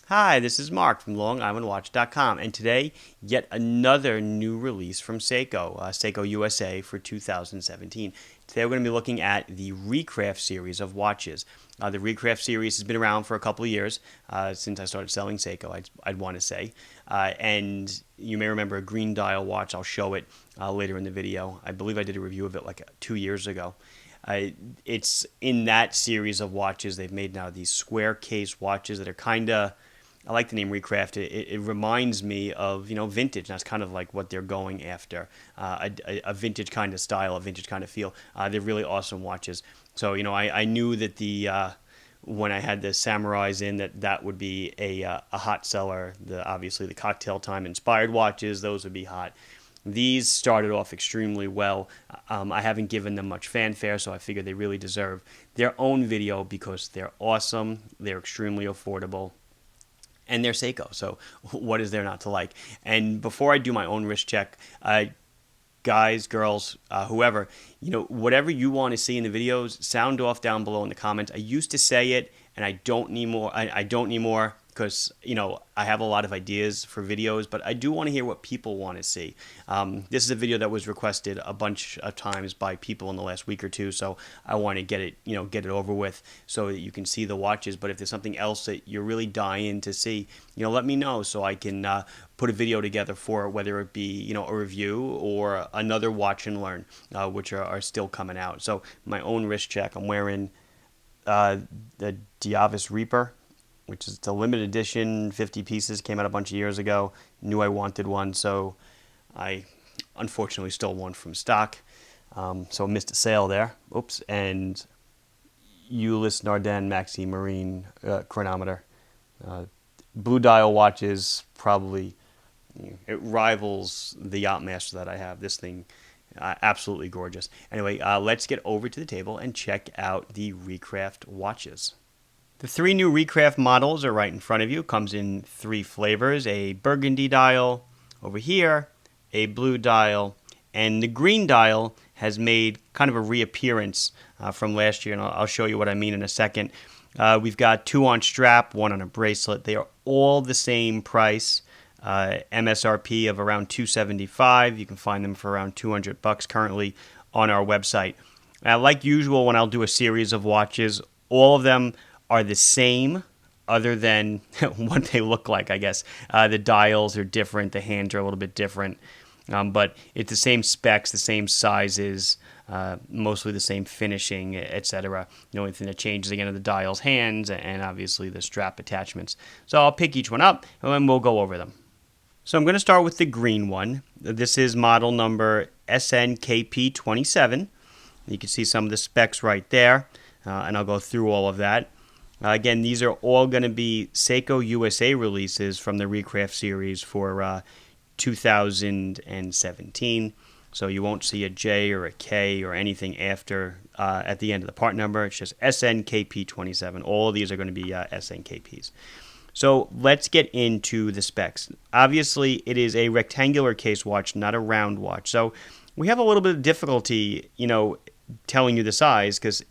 Hi, this is Mark from LongIslandWatch.com, and today, yet another new release from Seiko, Seiko USA for 2017. Today we're going to be looking at the Recraft series of watches. The Recraft series has been around for a couple of years, since I started selling Seiko, I'd want to say. And you may remember a green dial watch. I'll show it later in the video. I believe I did a review of it like 2 years ago. It's in that series of watches. They've made now these square case watches that are kind of, I like the name Recraft. It reminds me of, vintage. That's kind of like what they're going after, a vintage kind of style, a vintage kind of feel. They're really awesome watches. So, I knew that when I had the Samurais in, that would be a hot seller. Obviously, the Cocktail Time inspired watches, those would be hot. These started off extremely well. I haven't given them much fanfare, so I figure they really deserve their own video because they're awesome, they're extremely affordable, and they're Seiko, so what is there not to like? And before I do my own wrist check, guys, girls, whoever, whatever you want to see in the videos, sound off down below in the comments. I used to say it, and I don't need more. I don't need more because, I have a lot of ideas for videos, but I do want to hear what people want to see. This is a video that was requested a bunch of times by people in the last week or two, so I want to get it over with so that you can see the watches. But if there's something else that you're really dying to see, let me know so I can put a video together for it, whether it be, a review or another watch and learn, which are still coming out. So my own wrist check, I'm wearing the Diavis Reaper, which is a limited edition, 50 pieces, came out a bunch of years ago. Knew I wanted one, so I unfortunately stole one from stock. So missed a sale there. Oops. And Ulysse Nardin Maxi Marine chronometer. Blue dial watches, probably, it rivals the Yachtmaster that I have. This thing, absolutely gorgeous. Anyway, let's get over to the table and check out the Recraft watches. The 3 new Recraft models are right in front of you. Comes in 3 flavors, a burgundy dial over here, a blue dial, and the green dial has made kind of a reappearance from last year, and I'll show you what I mean in a second. We've got 2 on strap, 1 on a bracelet. They are all the same price, MSRP of around $275. You can find them for around $200 currently on our website. Like usual, when I'll do a series of watches, all of them are the same other than what they look like, I guess. The dials are different, the hands are a little bit different, but it's the same specs, the same sizes, mostly the same finishing, etc. The only thing that changes again are the dial's hands and obviously the strap attachments. So I'll pick each one up and then we'll go over them. So I'm going to start with the green one. This is model number Snk P25. You can see some of the specs right there, and I'll go through all of that. Again, these are all going to be Seiko USA releases from the Recraft series for 2017. So you won't see a J or a K or anything after at the end of the part number. It's just Snk P25. All of these are going to be SNKPs. So let's get into the specs. Obviously, it is a rectangular case watch, not a round watch. So we have a little bit of difficulty, telling you the size because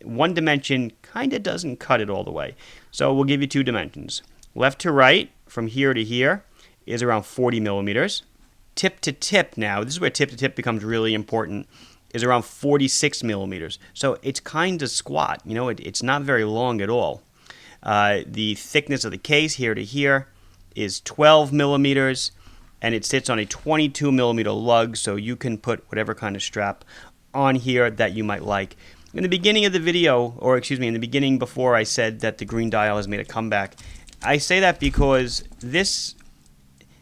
one dimension kind of doesn't cut it all the way. So we'll give you 2 dimensions. Left to right, from here to here, is around 40 millimeters. Tip to tip now, this is where tip to tip becomes really important, is around 46 millimeters. So it's kind of squat. It's not very long at all. The thickness of the case here to here is 12 millimeters, and it sits on a 22 millimeter lug, so you can put whatever kind of strap on here that you might like. In the beginning of the video, or excuse me, in the beginning before I said that the green dial has made a comeback, I say that because this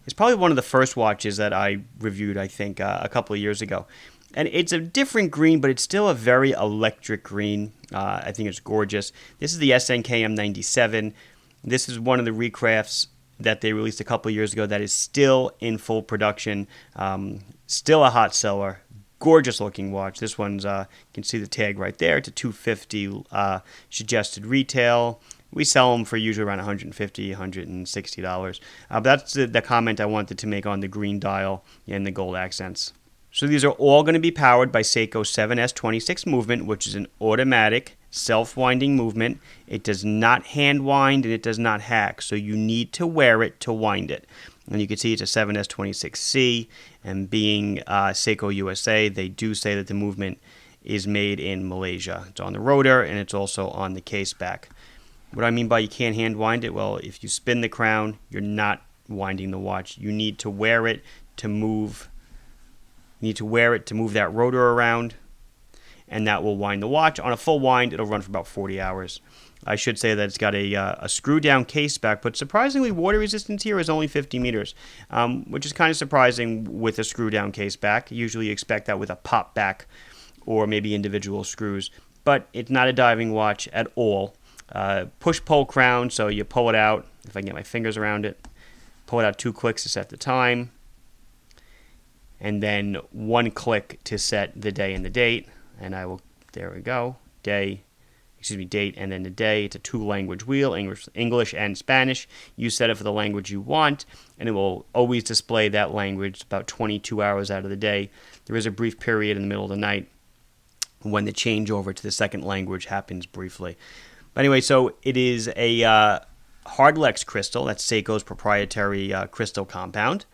is probably one of the first watches that I reviewed, I think, a couple of years ago. And it's a different green, but it's still a very electric green. I think it's gorgeous. This is the Snk M97. This is one of the Recrafts that they released a couple of years ago that is still in full production, still a hot seller. Gorgeous looking watch. This one's, you can see the tag right there. It's a $250 suggested retail. We sell them for usually around $150, $160. But that's the comment I wanted to make on the green dial and the gold accents. So these are all going to be powered by Seiko 7S26 movement, which is an automatic self-winding movement. It does not hand wind and it does not hack, so you need to wear it to wind it. And you can see it's a 7S26C, and being Seiko USA, they do say that the movement is made in Malaysia. It's on the rotor and it's also on the case back. What do I mean by you can't hand wind it? Well, if you spin the crown, you're not winding the watch. You need to wear it to move. You need to wear it to move that rotor around, and that will wind the watch. On a full wind, it'll run for about 40 hours. I should say that it's got a screw-down case back, but surprisingly, water resistance here is only 50 meters, which is kind of surprising with a screw-down case back. Usually you expect that with a pop back or maybe individual screws, but it's not a diving watch at all. Push-pull crown, so you pull it out, if I can get my fingers around it, pull it out 2 clicks to set the time, and then 1 click to set the day and the date. And I will, there we go, date, and then the day. It's a 2-language wheel, English and Spanish. You set it for the language you want, and it will always display that language about 22 hours out of the day. There is a brief period in the middle of the night when the changeover to the second language happens briefly. But anyway, so it is a Hardlex crystal. That's Seiko's proprietary crystal compound.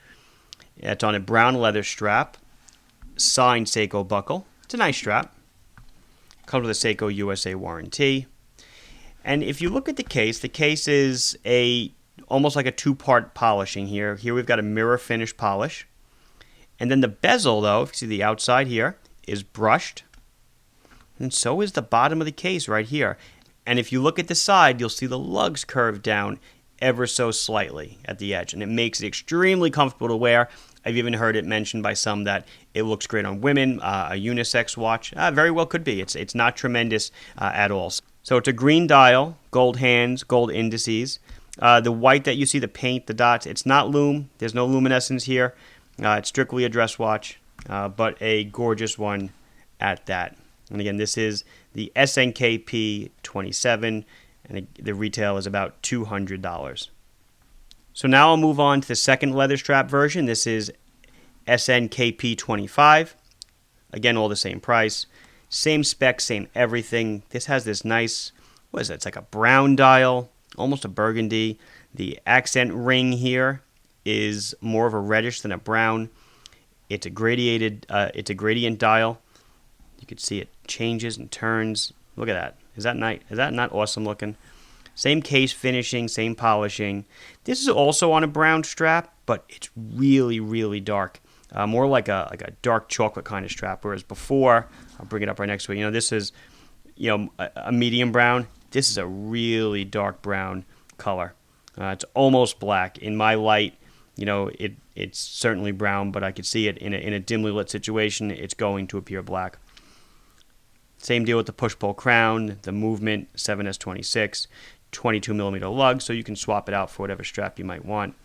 It's on a brown leather strap, signed Seiko buckle. It's a nice strap. Comes with a Seiko USA warranty. And if you look at the case is almost like a 2-part polishing here. Here we've got a mirror finish polish. And then the bezel, though, if you see the outside here, is brushed. And so is the bottom of the case right here. And if you look at the side, you'll see the lugs curved down ever so slightly at the edge. And it makes it extremely comfortable to wear. I've even heard it mentioned by some that it looks great on women, a unisex watch. Very well could be. It's not tremendous at all. So it's a green dial, gold hands, gold indices. The white that you see, the paint, the dots, it's not lume. There's no luminescence here. It's strictly a dress watch, but a gorgeous one at that. And again, this is the Snk P25, and the retail is about $200. So now I'll move on to the second leather strap version. This is Snk P25. Again, all the same price. Same specs, same everything. This has this nice, what is it? It's like a brown dial, almost a burgundy. The accent ring here is more of a reddish than a brown. It's a gradient dial. You can see it changes and turns. Look at that. Is that not awesome looking? Same case finishing, same polishing. This is also on a brown strap, but it's really, really dark. More like a dark chocolate kind of strap. Whereas before, I'll bring it up right next to it. This is, a medium brown. This is a really dark brown color. It's almost black. In my light, it's certainly brown, but I could see it in a dimly lit situation. It's going to appear black. Same deal with the push-pull crown, the movement, 7S26, 22mm lug, so you can swap it out for whatever strap you might want.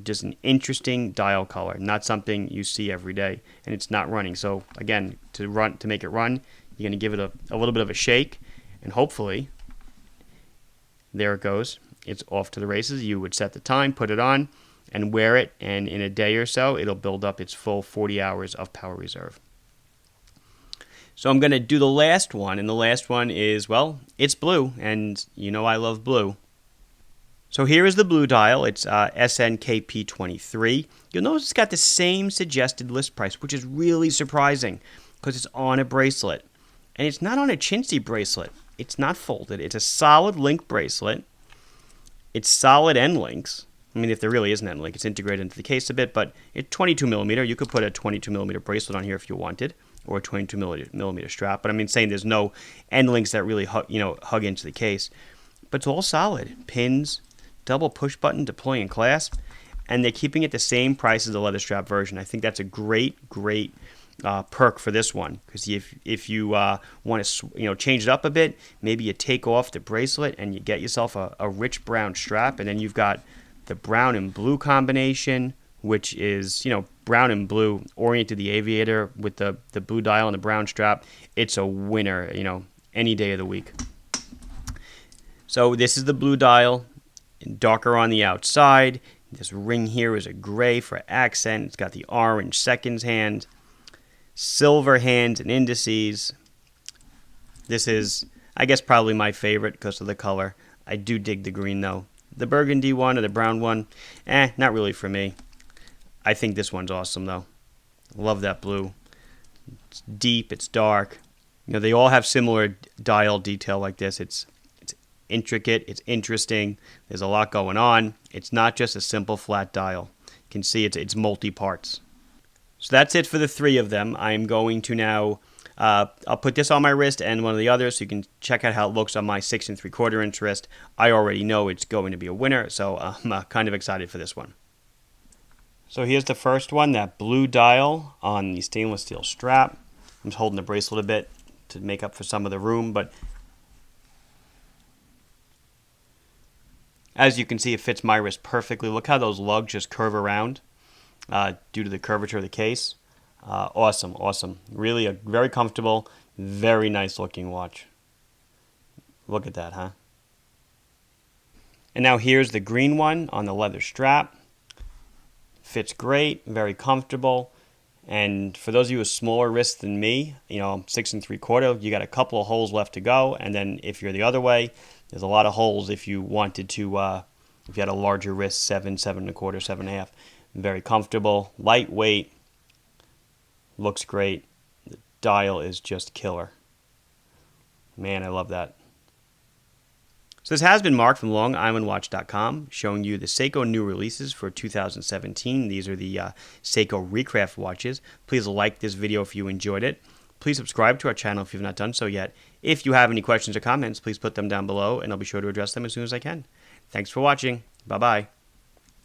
Just an interesting dial color, not something you see every day, and it's not running. So again, to make it run, you're going to give it a little bit of a shake, and hopefully, there it goes. It's off to the races. You would set the time, put it on, and wear it, and in a day or so, it'll build up its full 40 hours of power reserve. So I'm going to do the last one, and the last one is, well, it's blue, and I love blue. So here is the blue dial. It's Snk P23. You'll notice it's got the same suggested list price, which is really surprising because it's on a bracelet. And it's not on a chintzy bracelet. It's not folded. It's a solid link bracelet. It's solid end links. I mean, if there really is an end link, it's integrated into the case a bit, but it's 22mm. You could put a 22mm bracelet on here if you wanted, or a 22mm strap. But I mean, saying there's no end links that really hug into the case. But it's all solid. Pins, double push button, deploy and clasp, and they're keeping it the same price as the leather strap version. I think that's a great perk for this one, because if you want to change it up a bit, maybe you take off the bracelet and you get yourself a rich brown strap, and then you've got the brown and blue combination, which is brown and blue oriented the aviator with the blue dial and the brown strap. It's a winner, any day of the week. So this is the blue dial, darker on the outside. This ring here is a gray for accent. It's got the orange seconds hand, silver hands and indices. This is I guess probably my favorite because of the color. I do dig the green though. The burgundy one or the brown one, not really for me. I think this one's awesome though. Love that blue. It's deep, it's dark. You know, they all have similar dial detail like this. It's intricate, it's interesting. There's a lot going on. It's not just a simple flat dial. You can see it's multi-parts. So that's it for the three of them. I'm going to now, I'll put this on my wrist and one of the others so you can check out how it looks on my 6 3/4 inch wrist. I already know it's going to be a winner, so I'm kind of excited for this one. So here's the first one, that blue dial on the stainless steel strap. I'm just holding the bracelet a bit to make up for some of the room, but as you can see, it fits my wrist perfectly. Look how those lugs just curve around due to the curvature of the case. Awesome, awesome. Really a very comfortable, very nice looking watch. Look at that, huh? And now here's the green one on the leather strap. Fits great, very comfortable. And for those of you with smaller wrists than me, you know, 6 3/4, you got a couple of holes left to go. And then if you're the other way, there's a lot of holes if you wanted to, if you had a larger wrist, 7, 7 1/4, 7 1/2. Very comfortable, lightweight, looks great. The dial is just killer. Man, I love that. So this has been Mark from LongIslandWatch.com showing you the Seiko new releases for 2017. These are the Seiko Recraft watches. Please like this video if you enjoyed it. Please subscribe to our channel if you've not done so yet. If you have any questions or comments, please put them down below and I'll be sure to address them as soon as I can. Thanks for watching. Bye-bye.